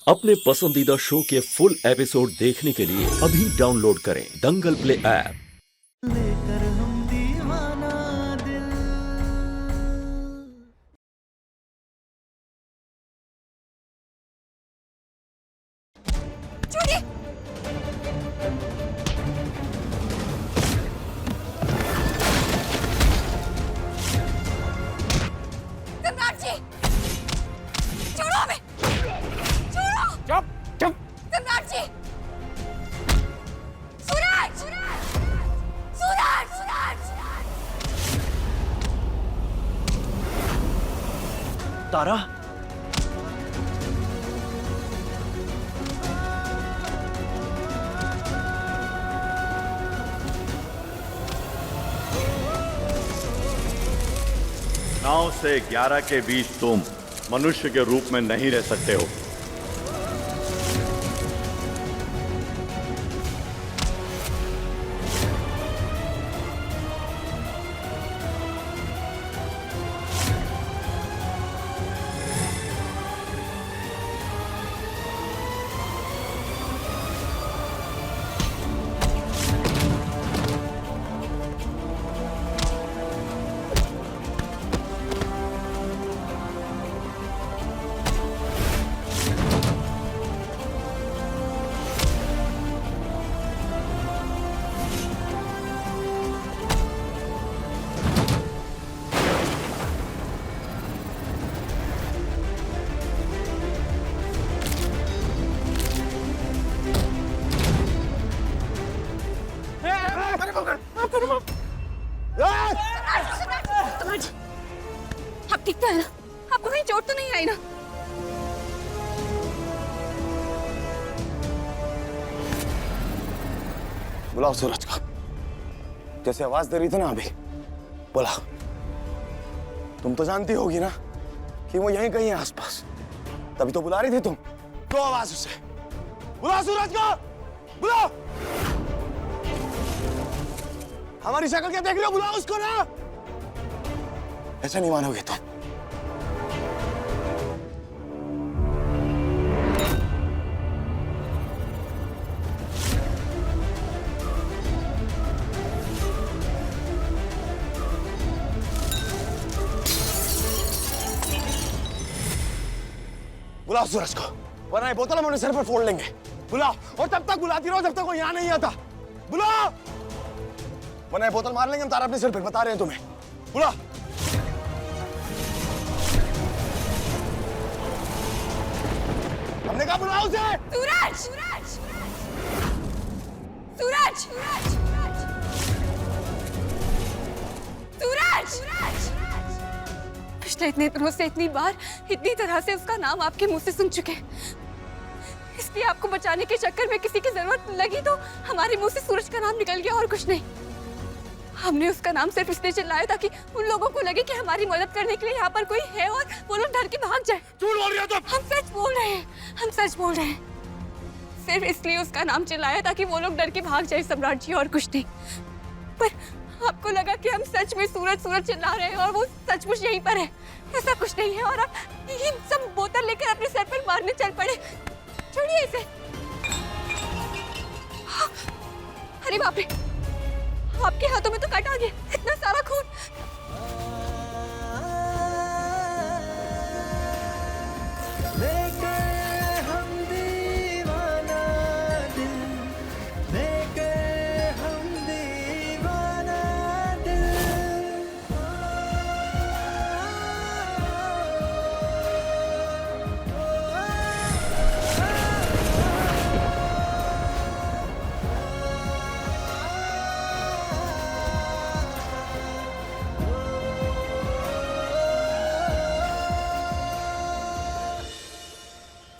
अपने पसंदीदा शो के फुल एपिसोड देखने के लिए अभी डाउनलोड करें दंगल प्ले ऐप। लेकर हम दीवाना दिल। छोड़िए। सम्राट जी, छोड़ो हमें, छोड़ो। चुप चुप। सम्राट जी, सूरज, सूरज, सूरज। तारा, नौ से 11 के बीच तुम मनुष्य के रूप में नहीं रह सकते हो। सम्राट जी, आप ठीक तो है ना? आपको कहीं चोट तो नहीं आई ना? बुलाओ सूरज को। जैसे आवाज दे रही थी ना अभी, बुलाओ। तुम तो जानती होगी ना कि वो यहीं कहीं है आसपास, तभी तो बुला रही थी तुम। दो आवाज उसे, बुलाओ सूरज को, बुलाओ। हमारी शक्ल क्या देख रही हो? बुलाओ उसको ना। ऐसा नहीं मानोगे तुम। बुलाओ सूरज को, वरना ये बोतल हम अपने सर पर फोड़ लेंगे। बुलाओ, और तब तक बुलाती रहो जब तक वो यहाँ नहीं आता। बुलाओ, वरना ये बोतल मार लेंगे हम तारा अपने सिर पर। बता रहे हैं तुम्हें। बुलाओ। हमने कहा बुलाओ उसे। सूरज, सूरज, सूरज, सूरज, सूरज। पिछले इतने दिनों से इतनी बार इतनी तरह से उसका नाम आपके मुंह से सुन चुके हैं, इसलिए आपको बचाने के चक्कर में किसी की जरूरत लगी तो हमारे मुंह से सूरज का नाम निकल गया और कुछ नहीं। हमने उसका नाम सिर्फ इसलिए चिल्लाया ताकि उन लोगों को लगे कि हमारी मदद करने के लिए यहाँ पर कोई है और वो लोग डर के भाग जाए। झूठ बोल रही हो तुम। हम सच बोल रहे हैं, हम सच बोल रहे हैं। सिर्फ इसलिए उसका नाम चिल्लाया ताकि वो लोग डर के भाग जाए सम्राट जी, और कुछ नहीं। पर आपको लगा कि हम सच में सूरज सूरज चिल्ला रहे हैं और वो सचमुच यहीं पर है। ऐसा कुछ नहीं है और आप ये सब बोतल लेकर अपने सर पर मारने चल पड़े। छोड़िए इसे। अरे बाप रे, आपके हाथों में तो कट आ गया, इतना सारा खून। लेकर हम दीवाना दिल, लेकर हम दीवाना दिल।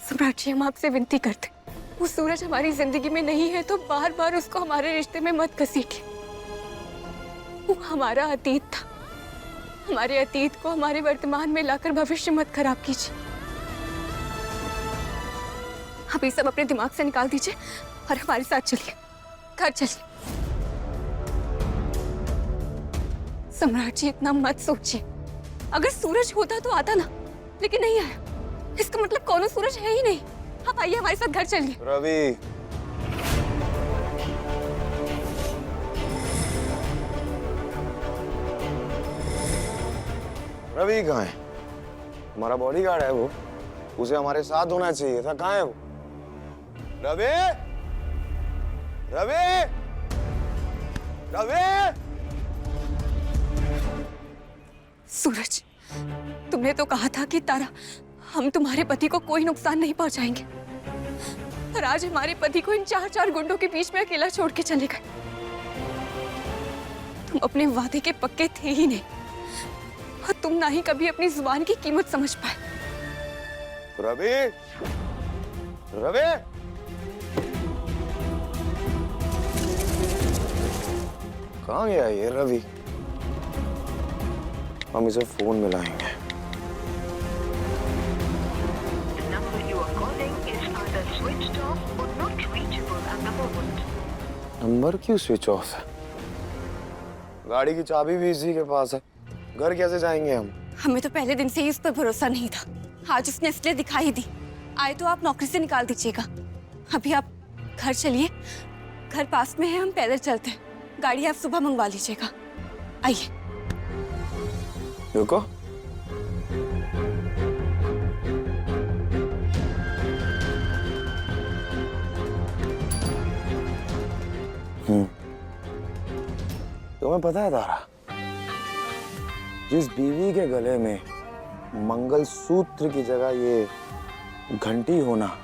सम्राट जी, हम आपसे विनती करते, वो सूरज हमारी जिंदगी में नहीं है तो बार बार उसको हमारे रिश्ते में मत घसीटिए। वो हमारा अतीत था, हमारे अतीत को हमारे वर्तमान में लाकर भविष्य मत खराब कीजिए। आप ये सब अपने दिमाग से निकाल दीजिए और हमारे साथ चलिए, घर चलिए। सम्राट जी, इतना मत सोचिए। अगर सूरज होता तो आता ना, लेकिन नहीं आया। इसका मतलब कौनो सूरज है ही नहीं। आप आइए हमारे साथ घर चलिए। रवि, रवि कहाँ है? हमारा बॉडीगार्ड है वो, उसे हमारे साथ होना चाहिए था। कहाँ है वो? रवि, रवि, रवि। सूरज, तुमने तो कहा था कि तारा, हम तुम्हारे पति को कोई नुकसान नहीं पहुंचाएंगे, पर आज हमारे पति को इन 4 गुंडों के बीच में अकेला छोड़ के चले गए। तुम अपने वादे के पक्के थे ही नहीं, और तुम ना ही कभी अपनी जुबान की कीमत समझ पाए। रवि, रवि, कहाँ गया ये रवि? हम इसे फोन मिलाएंगे। The number you are calling is either switched off or not reachable at the moment. Number क्यों स्विच ऑफ है? गाड़ी की चाबी भी इसी के पास है। घर कैसे जाएंगे हम? हमें तो पहले दिन से ही उस पर भरोसा नहीं था। आज उसने असलियत दिखाई दी। आए तो आप नौकरी से निकाल दीजिएगा। अभी आप घर चलिए, घर पास में है, हम पैदल चलते हैं। गाड़ी आप सुबह मंगवा लीजिएगा। आइए। रुको, तुम्हें पता है तारा, जिस बीवी के गले में मंगलसूत्र की जगह ये घंटी होना,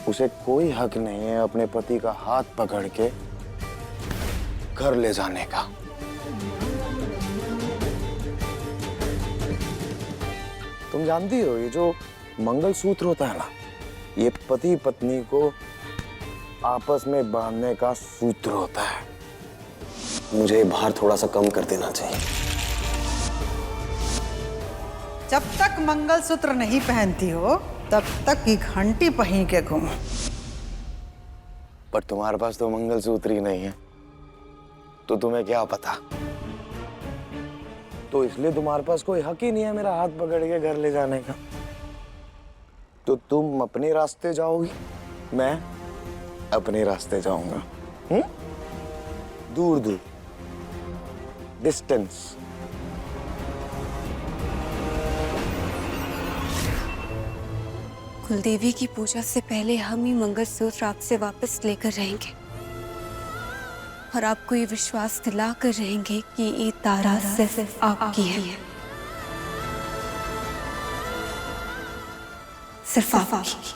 उसे कोई हक नहीं है अपने पति का हाथ पकड़ के घर ले जाने का। तुम जानती हो, ये जो मंगलसूत्र होता है ना, ये पति पत्नी को आपस में बांधने का सूत्र होता है। मुझे भार थोड़ा सा कम कर देना चाहिए। जब तक मंगलसूत्र नहीं पहनती हो तब तक ये घंटी पहन के घूमो। पर तुम्हारे पास तो मंगलसूत्र ही नहीं है, तो तुम्हें क्या पता? तो इसलिए तुम्हारे पास कोई हक ही नहीं है मेरा हाथ पकड़ के घर ले जाने का। तो तुम अपने रास्ते जाओगी, मैं अपने रास्ते जाऊंगा। दूर दूर, डिस्टेंस। कुलदेवी की पूजा से पहले हम ही मंगलसूत्र आपसे वापस लेकर रहेंगे, और आपको ये विश्वास दिला कर रहेंगे कि ये तारा सिर्फ आपकी है, सिर्फ आपकी।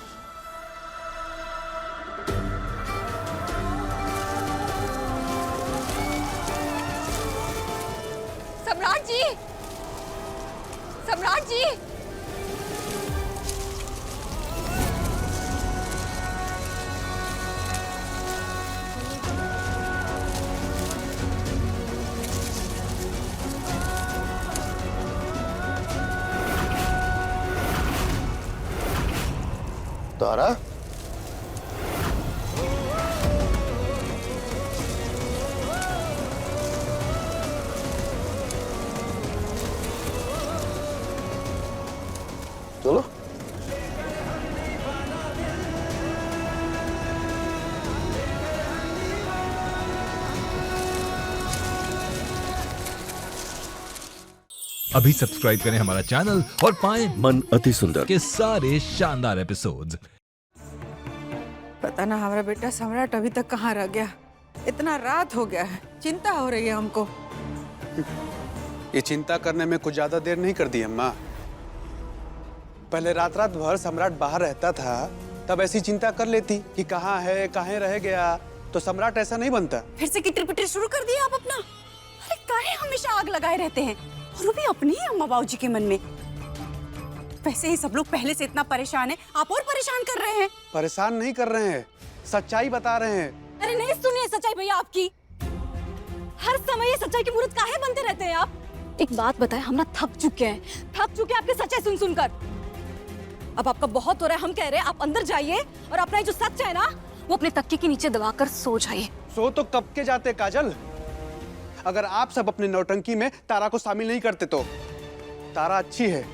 सम्राट जी, सम्राट जी, तारा, चलो। अभी सब्सक्राइब करें हमारा चैनल और पाएं मन अति सुंदर के सारे शानदार एपिसोड्स। पता ना हमारा बेटा सम्राट अभी तक कहाँ रह गया। इतना रात हो गया है, चिंता हो रही है हमको। ये चिंता करने में कुछ ज्यादा देर नहीं कर दी अम्मा। पहले रात रात भर सम्राट बाहर रहता था, तब ऐसी चिंता कर लेती कि कहाँ है, कहाँ रह गया, तो सम्राट ऐसा नहीं बनता। फिर से किटर पिटर शुरू कर दिया आप अपना। अरे काहे हमेशा आग लगाए रहते हैं, और वो भी अपनी अम्मा बाबूजी के मन में। वैसे ही सब लोग पहले से इतना परेशान है, आप और परेशान कर रहे हैं। परेशान नहीं कर रहे हैं, सच्चाई बता रहे हैं। अरे नहीं सुनिए सच्चाई भैया आपकी। हर समय ये सच्चाई की मूर्त काहे बनते रहते हैं आप। एक बात बताएं, हम ना थक चुके हैं आपके सच्चाई सुन सुनकर। अब आपका बहुत हो रहा है, हम कह रहे हैं आप अंदर जाइए और अपना ये जो सच है ना, वो अपने तकिए के नीचे दबाकर सो जाइए। सो तो कब के जाते काजल। अगर आप सब अपने नौटंकी में तारा को शामिल नहीं करते तो। तारा अच्छी है,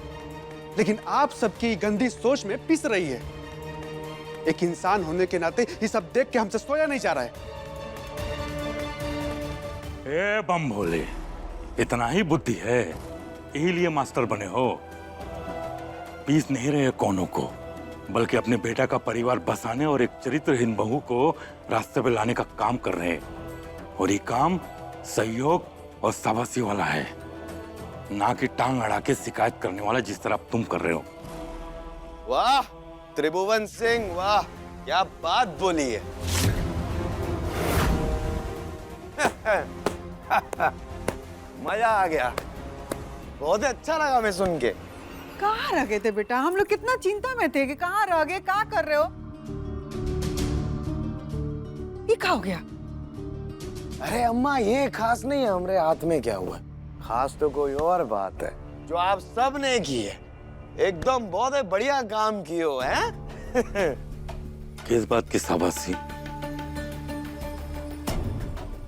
लेकिन आप सबकी गंदी सोच में पिस रही है। एक इंसान होने के नाते ये सब देख के हमसे सोया नहीं जा रहा है। ए बम भोले, इतना ही बुद्धि है, यही लिए मास्टर बने हो। पीस नहीं रहे कौनों को, बल्कि अपने बेटा का परिवार बसाने और एक चरित्रहीन बहू को रास्ते पे लाने का काम कर रहे हैं। और ये काम सहयोग और शाबाशी वाला है, ना कि टांग अड़ा के शिकायत करने वाला जिस तरह तुम कर रहे हो। वाह त्रिभुवन सिंह, वाह क्या बात बोली है। मजा आ गया, बहुत अच्छा लगा मैं सुन के। कहाँ रह गए थे बेटा? हम लोग कितना चिंता में थे कि कहाँ रह गए, क्या कर रहे हो? ये क्या हो गया? अरे अम्मा ये खास नहीं है, हमारे हाथ में क्या हुआ, खास तो कोई और बात है जो आप सब ने की है। एकदम बहुत ही बढ़िया काम किए हो, हैं? किस बात की शाबाशी?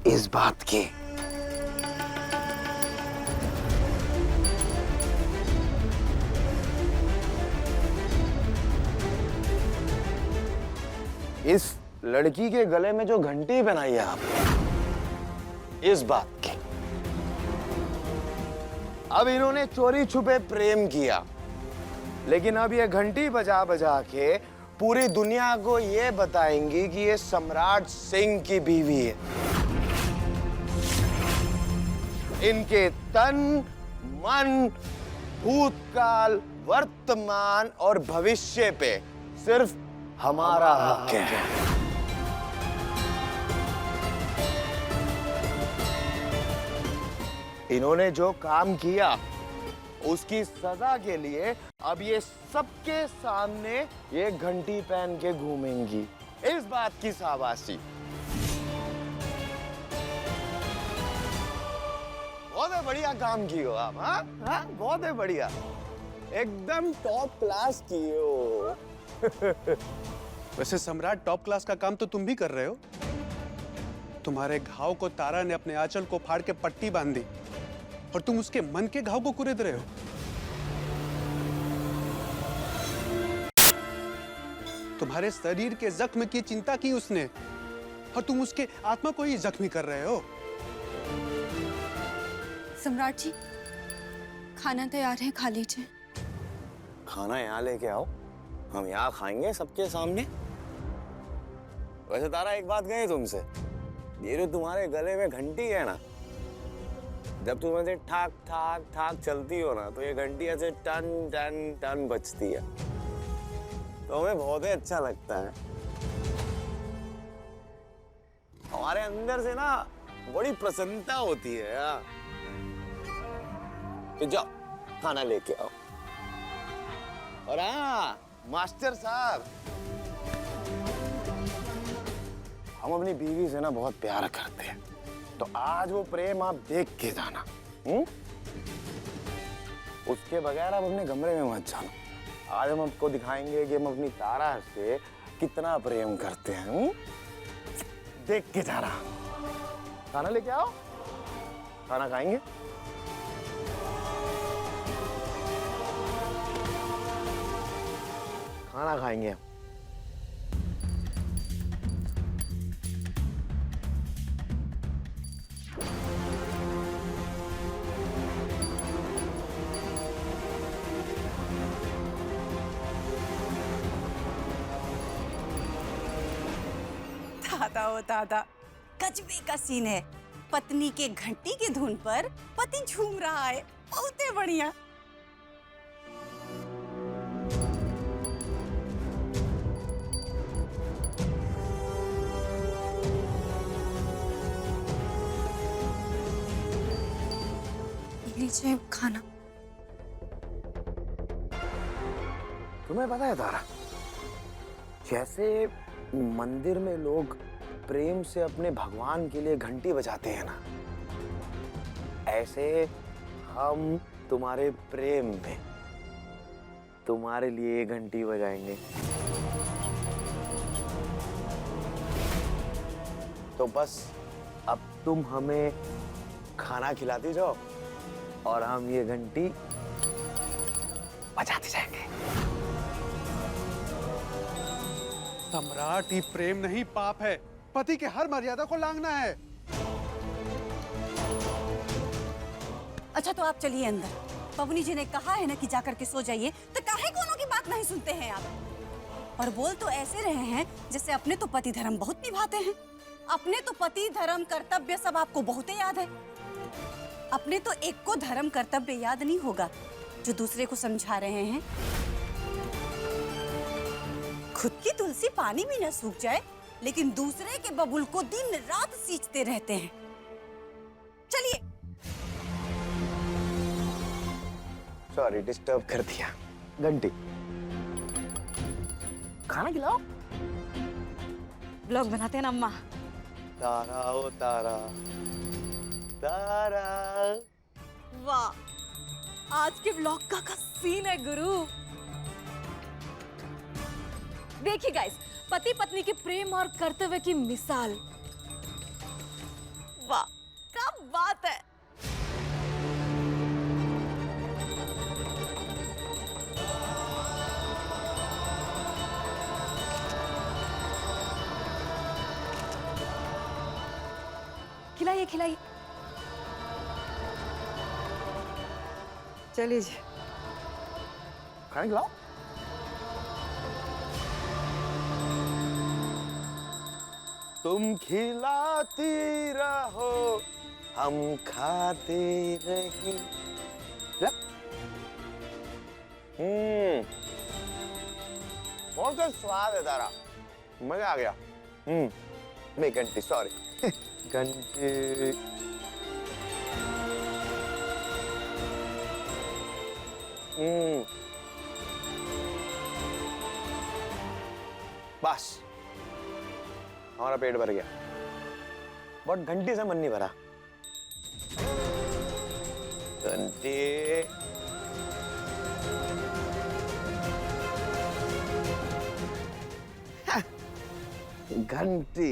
इस बात की। इस लड़की के गले में जो घंटी पहनाई है आपने, इस बात की। अब इन्होंने चोरी छुपे प्रेम किया, लेकिन अब ये घंटी बजा बजा के पूरी दुनिया को ये बताएंगी कि ये सम्राट सिंह की बीवी है। इनके तन, मन, भूतकाल, वर्तमान और भविष्य पे सिर्फ हमारा हक है। इन्होंने जो काम किया उसकी सजा के लिए अब ये सबके सामने ये घंटी पहन के घूमेंगी, इस बात की शाबाशी। बहुत ही बढ़िया काम किए हो आप, हाँ हाँ बहुत ही बढ़िया, एकदम टॉप क्लास किए हो। वैसे सम्राट, टॉप क्लास का काम तो तुम भी कर रहे हो। तुम्हारे घाव को तारा ने अपने आंचल को फाड़ के पट्टी बांध दी और तुम उसके मन के घाव को कुरेद रहे हो। तुम्हारे शरीर के जख्म की चिंता की उसने और तुम उसके आत्मा को ही जख्मी कर रहे हो। सम्राट जी, खाना तैयार है, खा लीजिए। खाना यहाँ लेके आओ, हम यहाँ खाएंगे सबके सामने। वैसे तारा एक बात कहे तुमसे, ये जो तुम्हारे गले में घंटी है ना, जब तुम ऐसे ठाक ठाक ठाक चलती हो ना, तो ये घंटी ऐसे टन टन टन बजती है, तो हमें बहुत ही अच्छा लगता है। हमारे अंदर से ना बड़ी प्रसन्नता होती है यार। तो जाओ खाना लेके आओ। और हाँ मास्टर साहब, हम अपनी बीवी से ना बहुत प्यार करते हैं, तो आज वो प्रेम आप देख के जाना। उसके बगैर आप अपने कमरे में मत जाना। आज हम आपको दिखाएंगे कि हम अपनी तारा से कितना प्रेम करते हैं। देख के जाना। खाना लेके आओ, खाना खाएंगे। खाना खाएंगे। दादा ओ दादा, गजबे का सीन है। पत्नी के घंटी की धुन पर पति झूम रहा है, बहुत बढ़िया। लीजिए खाना। तुम्हें पता है तारा, जैसे मंदिर में लोग प्रेम से अपने भगवान के लिए घंटी बजाते हैं ना, ऐसे हम तुम्हारे प्रेम में तुम्हारे लिए घंटी बजाएंगे। तो बस अब तुम हमें खाना खिलाती जाओ और हम ये घंटी बजाते जाएंगे। सम्राट, ये प्रेम नहीं पाप है। पति के हर मर्यादा को लांघना है। अच्छा तो आप चलिए अंदर। पवनी जी ने कहा है ना कि जाकर के सो जाइए, तो काहे कोनो की बात नहीं सुनते हैं आप। और बोल तो ऐसे रहे हैं जैसे अपने तो पति धर्म बहुत निभाते हैं। अपने तो पति धर्म कर्तव्य सब आपको बहुत याद है। अपने तो एक को धर्म कर्तव्य याद नहीं होगा जो दूसरे को समझा रहे हैं। खुद की तुलसी पानी में न सूख जाए, लेकिन दूसरे के बबुल को दिन रात सींचते रहते हैं। चलिए। सॉरी डिस्टर्ब कर दिया। घंटी, खाना खिलाओ। ब्लॉग बनाते हैं ना अम्मा। तारा ओ तारा, तारा। वाह, आज के ब्लॉग का सीन है गुरु। देखिए गाइस, पति पत्नी के प्रेम और कर्तव्य की मिसाल। वाह, क्या बात है। खिलाइए खिलाइए। चलिए जी, खाना खिलाओ। तुम खिलाती रहो, हम खाते रही। बहुत सा स्वाद है तारा, मजा आ गया। नहीं घंटी, सॉरी घंटी। बस हमारा पेट भर गया, बट घंटी से मन नहीं भरा। घंटी, घंटी।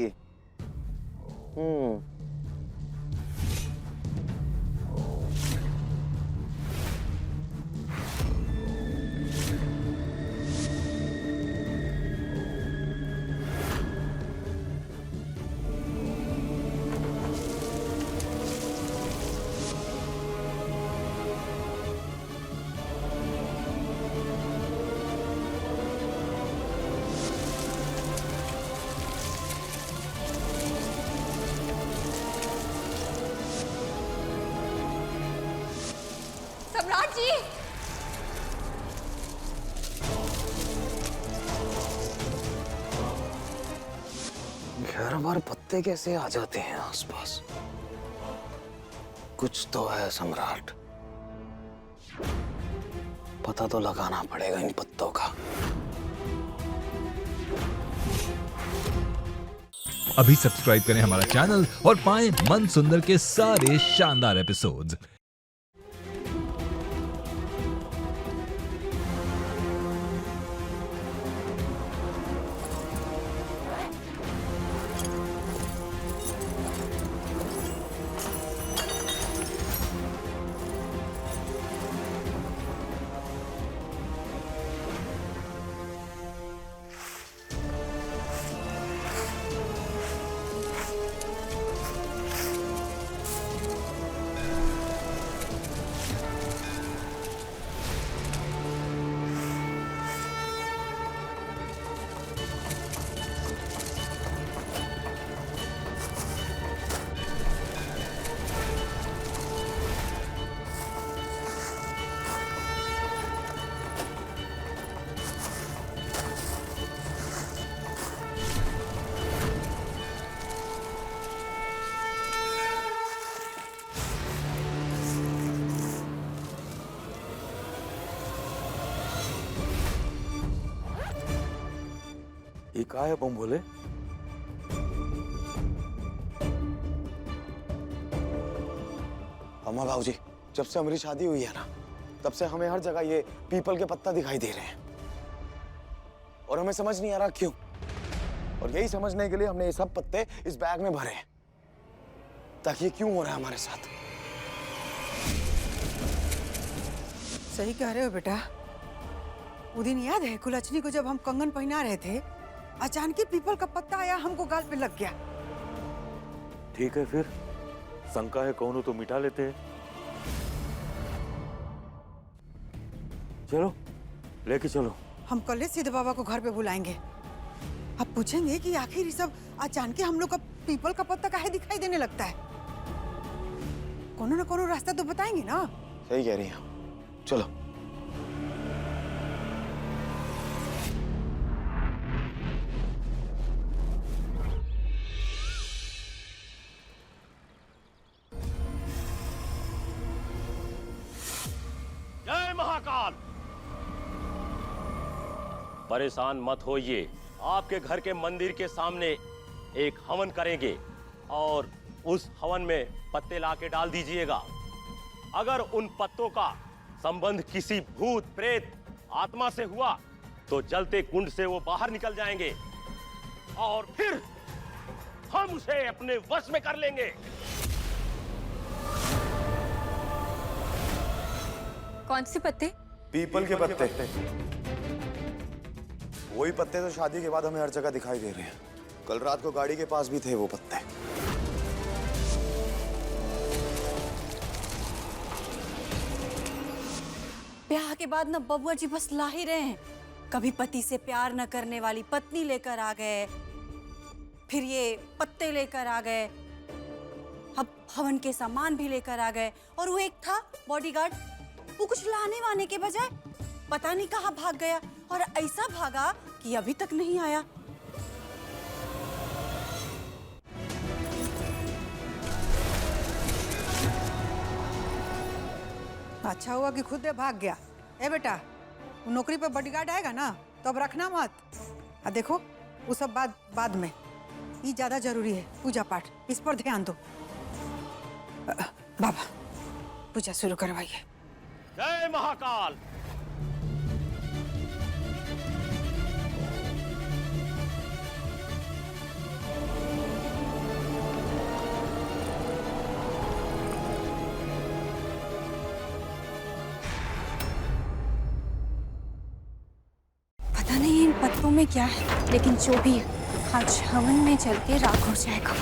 सम्राट जी, घर भर पत्ते कैसे आ जाते हैं आसपास? कुछ तो है सम्राट, पता तो लगाना पड़ेगा इन पत्तों का। अभी सब्सक्राइब करें हमारा चैनल और पाएं मन सुंदर के सारे शानदार एपिसोड्स। ये कहा है बम भोले? अम्मा भाऊजी, जब से हमारी शादी हुई है ना, तब से हमें हर जगह ये पीपल के पत्ता दिखाई दे रहे हैं और हमें समझ नहीं आ रहा क्यों। और यही समझने के लिए हमने ये सब पत्ते इस बैग में भरे हैं, ताकि ये क्यों हो रहा है हमारे साथ। सही कह रहे हो बेटा। वो दिन याद है कुलच्छनी को जब हम कंगन पहना रहे थे अचानक ही पीपल का पत्ता आया, हमको गाल पे लग गया। ठीक है फिर, शंका है कौन हो तो मिटा लेते हैं। चलो लेके चलो। हम कल ही सिद्ध बाबा को घर पे बुलाएंगे। अब पूछेंगे कि आखिर ये सब अचानक हम लोग का पीपल का पत्ता काहे दिखाई देने लगता है। कोनो ना कोनो रास्ता तो बताएंगे ना। सही कह रही हैं, चलो। जय महाकाल। परेशान मत होइए, आपके घर के मंदिर के सामने एक हवन करेंगे और उस हवन में पत्ते लाके डाल दीजिएगा। अगर उन पत्तों का संबंध किसी भूत प्रेत आत्मा से हुआ तो जलते कुंड से वो बाहर निकल जाएंगे और फिर हम उसे अपने वश में कर लेंगे। कौन से पत्ते? पीपल के पत्ते। वही पत्ते तो शादी के बाद हमें हर जगह दिखाई दे रहे हैं। कल रात को गाड़ी के पास भी थे वो पत्ते। ब्याह के बाद ना बबुआ जी बस ला ही रहे हैं। कभी पति से प्यार न करने वाली पत्नी लेकर आ गए, फिर ये पत्ते लेकर आ गए, अब हवन के सामान भी लेकर आ गए। और वो एक था बॉडीगार्ड, वो कुछ लाने वाने के बजाय पता नहीं कहाँ भाग गया, और ऐसा भागा कि अभी तक नहीं आया। अच्छा हुआ कि खुद भाग गया। ए बेटा, वो नौकरी पे बॉडीगार्ड आएगा ना तो अब रखना मत। देखो वो सब बाद में, ये ज्यादा जरूरी है। पूजा पाठ, इस पर ध्यान दो। बाबा पूजा शुरू करवाइए। जय महाकाल। पता नहीं इन पत्तों में क्या है, लेकिन जो भी है आज हवन में जल के राख हो जाएगा।